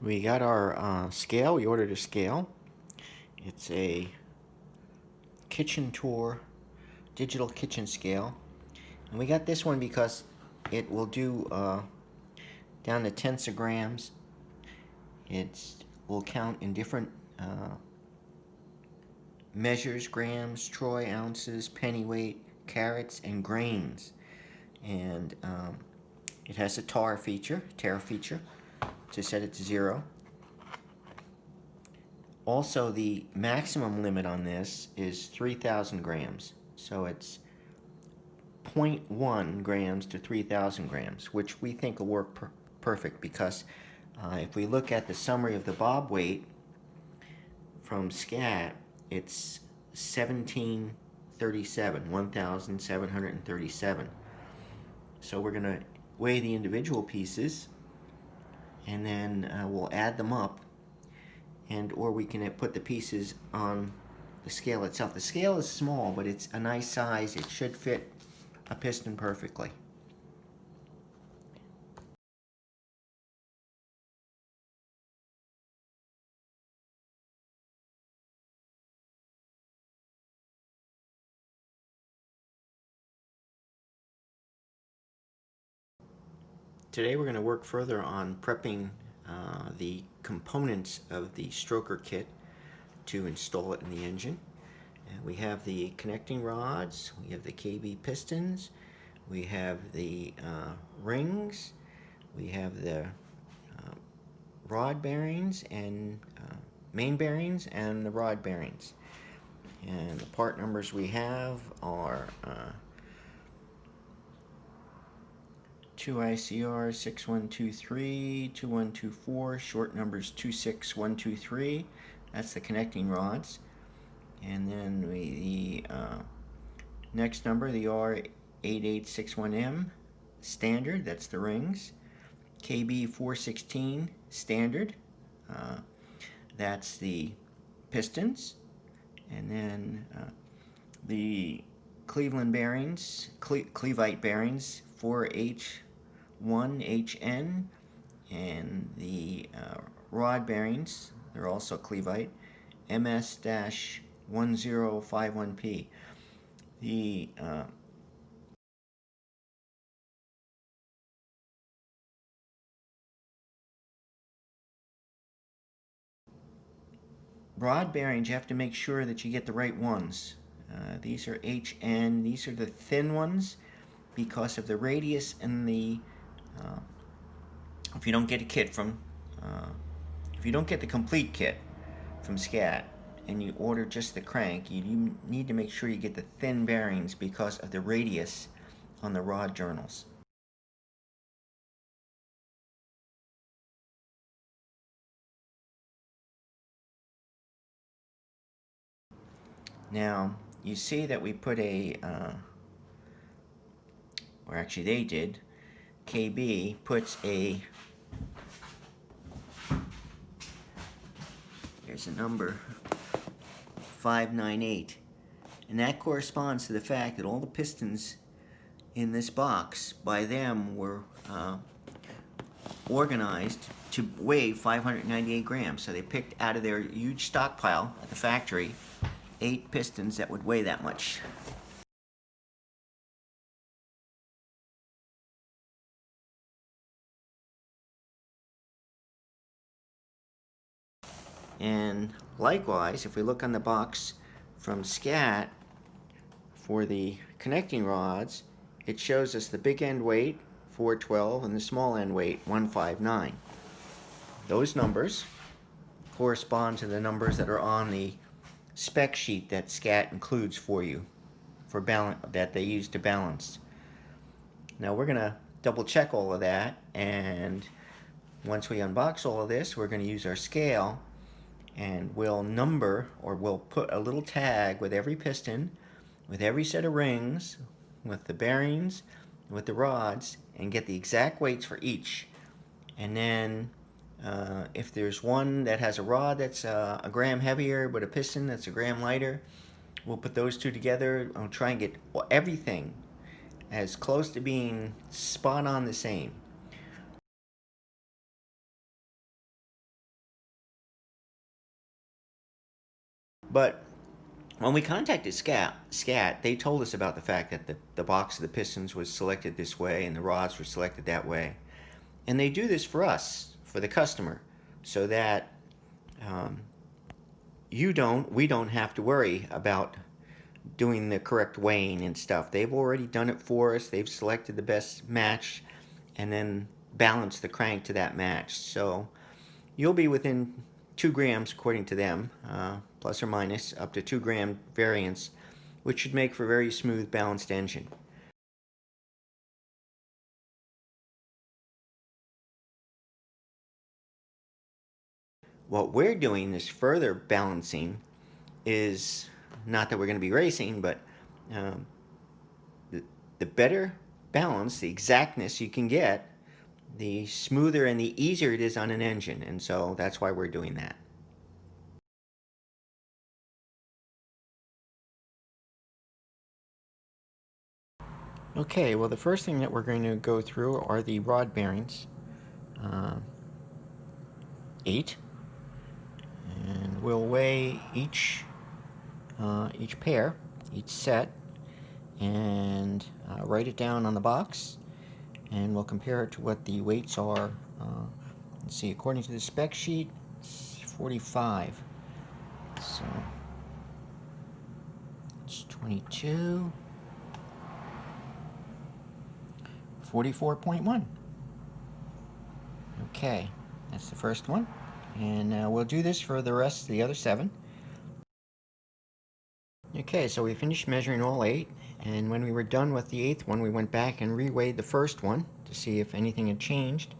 We got our scale. We ordered a scale. It's a kitchen tour digital kitchen scale. And we got this one because it will do down to tenths of grams. It will count in different measures: grams, troy, ounces, pennyweight, carats, and grains. And it has a tare feature to set it to 0. Also, the maximum limit on this is 3,000 grams. So it's 0.1 grams to 3,000 grams, which we think will work perfect because if we look at the summary of the bob weight from SCAT, it's 1,737. So we're going to weigh the individual pieces, and then we'll add them up, or we can put the pieces on the scale itself. The scale is small, but it's a nice size. It should fit a piston perfectly. Today we're going to work further on prepping the components of the stroker kit to install it in the engine. And we have the connecting rods, we have the KB pistons, we have the rings, we have the rod bearings and main bearings and the rod bearings. And the part numbers we have are 2 ICR 6123, 2124, short numbers 26123. That's the connecting rods. And then the next number, the R8861M standard, that's the rings. KB416 standard, that's the pistons. And then the Cleveland bearings, Clevite bearings, 4H1HN, and the rod bearings, they're also Clevite, MS-1051P. The rod bearings, you have to make sure that you get the right ones. These are HN, these are the thin ones because of the radius and the, if you don't get a kit from, if you don't get the complete kit from SCAT and you order just the crank, you need to make sure you get the thin bearings because of the radius on the rod journals. Now, you see that we put a, or actually they did, KB puts a, here's a number, 598. And that corresponds to the fact that all the pistons in this box by them were organized to weigh 598 grams. So they picked out of their huge stockpile at the factory 8 pistons that would weigh that much. And likewise, if we look on the box from SCAT for the connecting rods, it shows us the big end weight, 412, and the small end weight, 159. Those numbers correspond to the numbers that are on the spec sheet that SCAT includes for you, for that they use to balance. Now we're going to double check all of that, and once we unbox all of this, we're going to use our scale, and we'll number, or we'll put a little tag with every piston, with every set of rings, with the bearings, with the rods, and get the exact weights for each. And then if there's one that has a rod that's a gram heavier but a piston that's a gram lighter, we'll put those two together and try and get everything as close to being spot on the same. But when we contacted SCAT, they told us about the fact that the box of the pistons was selected this way and the rods were selected that way. And they do this for us, for the customer, so that we don't have to worry about doing the correct weighing and stuff. They've already done it for us. They've selected the best match and then balanced the crank to that match. So you'll be within 2 grams according to them, plus or minus up to 2 gram variance, which should make for a very smooth, balanced engine. What we're doing, this further balancing, is not that we're going to be racing, but the better balance, the exactness you can get, the smoother and the easier it is on an engine. And so that's why we're doing that. Okay, well, the first thing that we're going to go through are the rod bearings. 8. And we'll weigh each pair, each set, and write it down on the box, and we'll compare it to what the weights are. Let's see, according to the spec sheet, it's 45. So it's 22, 44.1. Okay, that's the first one. And we'll do this for the rest of the other 7. Okay, so we finished measuring all 8, and when we were done with the 8th one, we went back and reweighed the first one to see if anything had changed,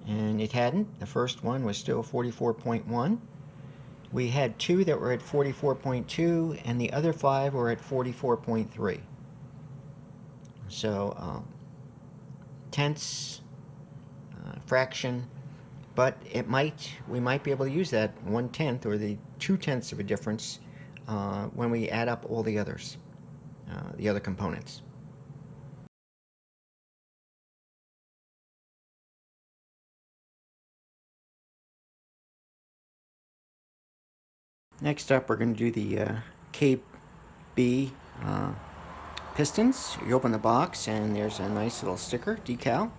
and it hadn't. The first one was still 44.1. We had 2 that were at 44.2, and the other 5 were at 44.3. So, tenths, fraction, but we might be able to use that 1/10 or the 2/10 of a difference when we add up all the others, the other components. Next up, we're going to do the KB pistons. You open the box and there's a nice little sticker, decal.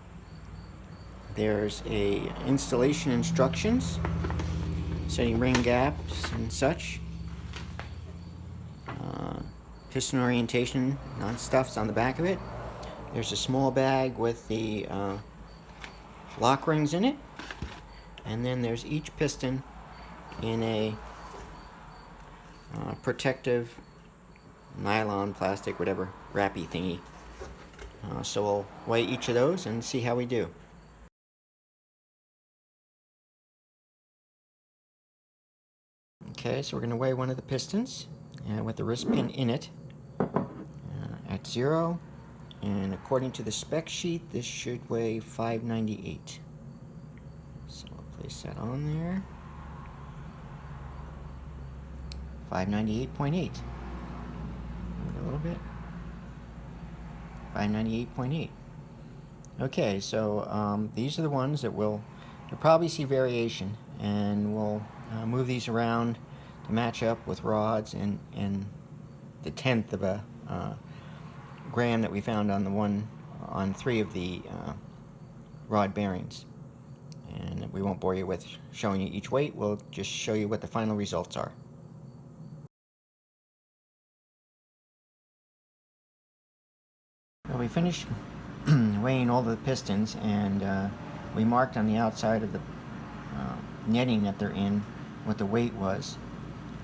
There's a installation instructions, setting ring gaps and such. Piston orientation, stuff's on the back of it. There's a small bag with the lock rings in it, and then there's each piston in a protective nylon, plastic, whatever, wrappy thingy. So we'll weigh each of those and see how we do. Okay, so we're going to weigh one of the pistons with the wrist pin in it at 0, and according to the spec sheet, this should weigh 598. So I'll place that on there. 598.8. A little bit. 598.8. Okay, so these are the ones that you'll probably see variation, and we'll move these around to match up with rods and the 1/10 of a gram that we found on 3 of the rod bearings. And we won't bore you with showing you each weight. We'll just show you what the final results are. Well, we finished weighing all the pistons, and we marked on the outside of the netting that they're in what the weight was.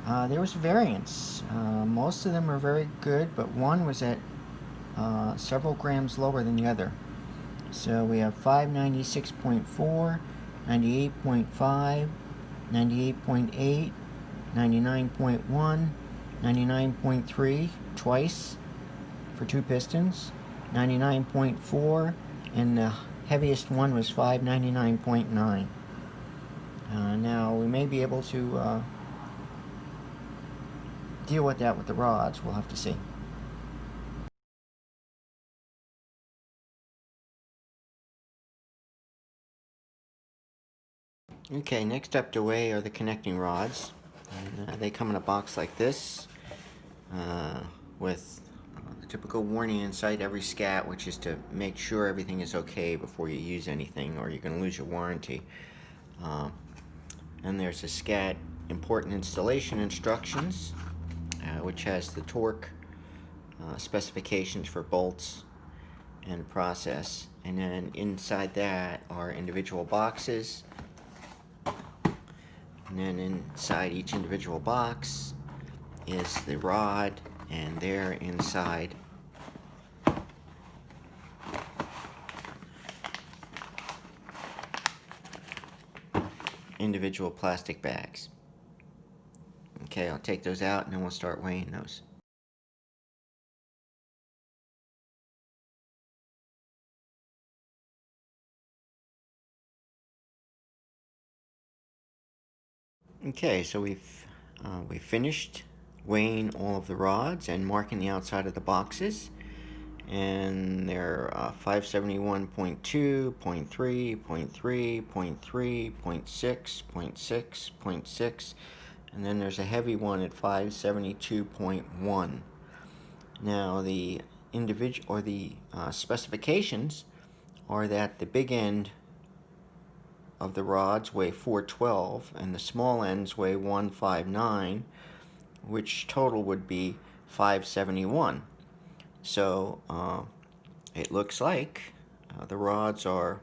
There was variance. Most of them were very good, but one was at several grams lower than the other. So we have 596.4, 98.5, 98.8, 99.1, 99.3 twice for 2 pistons, 99.4, and the heaviest one was 599.9. Now we may be able to deal with that with the rods. We'll have to see. Okay, next up to weigh are the connecting rods. And, they come in a box like this with the typical warning inside every SCAT, which is to make sure everything is okay before you use anything, or you're going to lose your warranty. And there's a SCAT important installation instructions, which has the torque specifications for bolts and process. And then inside that are individual boxes. And then inside each individual box is the rod, and there inside individual plastic bags. Okay, I'll take those out and then we'll start weighing those. Okay, so we've finished weighing all of the rods and marking the outside of the boxes, and they're 571.2, 0.3, 0.3, 0.3, 0.6, 0.6, 0.6, and then there's a heavy one at 572.1. Now the specifications are that the big end of the rods weigh 412 and the small ends weigh 159, which total would be 571. So it looks like the rods are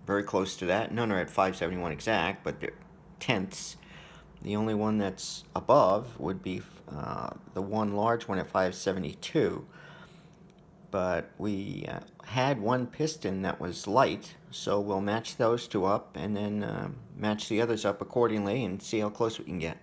very close to that. None are at 571 exact, but they're tenths. The only one that's above would be the one large one at 572. But we had one piston that was light, so we'll match those two up and then match the others up accordingly and see how close we can get.